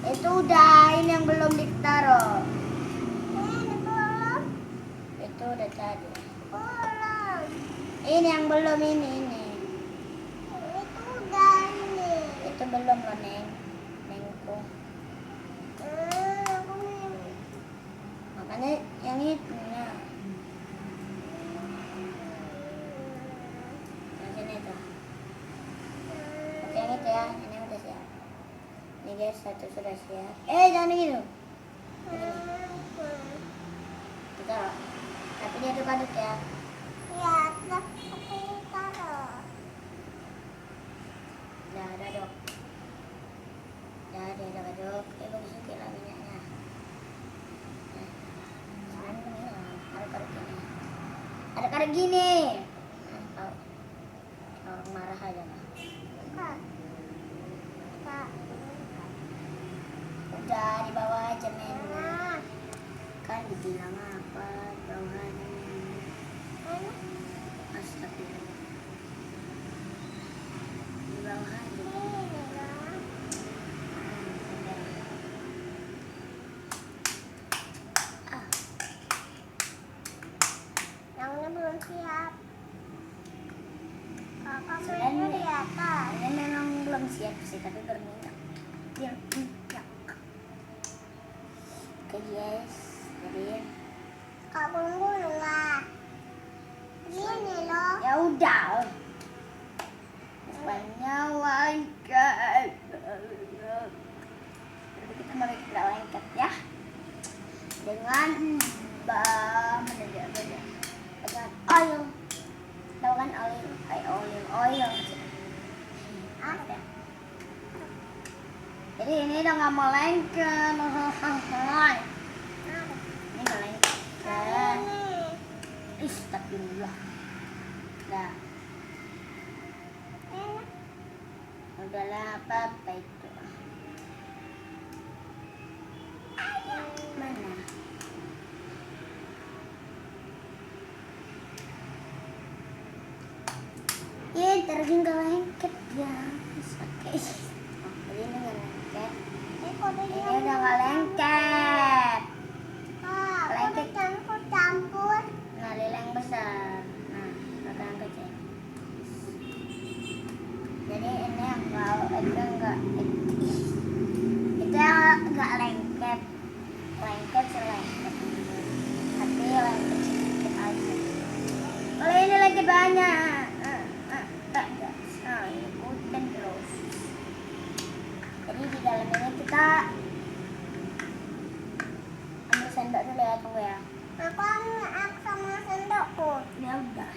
Itu udah, ini yang belum ditaruh. Itu udah tadi. Ini yang belum, ini. Itu udah ini. Itu belum loh, Nengku. Makanya yang itu. Nah. Yang sini tuh. Oke, yang itu ya. Ini udah siap. Ini guys, satu sudah siap. Jangan gitu. Kita, tapi dia tuh paduk ya. Ya, tapi taruh. Udah dok. Udah paduk. Bagus sedikit lah minyaknya. Nah, sekarang ini aduk-aduk gini. Aduk-aduk gini. Nah, orang marah aja lah. Udah di bawah aja mainnya. Kan dibilang apa bawahan. Astagfirullah. Di bawah aja. Yang ini belum siap. Kakak Sebenarnya mainnya di atas. ini memang belum siap sih, tapi berminyak. Biar minyak. Oke guys, jadi Kak Bumbu lah. Gini loh. ya udah. Banyak lengket. Jadi kita mulai kita lengket ya. Dengan dengan oil. Tahu kan oil. Ada. Jadi ini udah nggak mau lengket. Ini nggak lengket. Astagfirullah. Nah, udahlah apa itu. Mana? Terjun lengket ya. Oke. Jadi ini nggak lengket. Ini udah nggak lengket. Lengket campur. Nah, lele yang besar. Nah, yang kecil. Jadi ini itu yang enggak lengket. Lengket selengket. Tapi lengket sedikit aja. Kalau ini lagi banyak. Nah, ikutin terus. Jadi di dalam ini kita ambil sendok dulu ya, tunggu ya. Aku sama sendokku. Ya udah.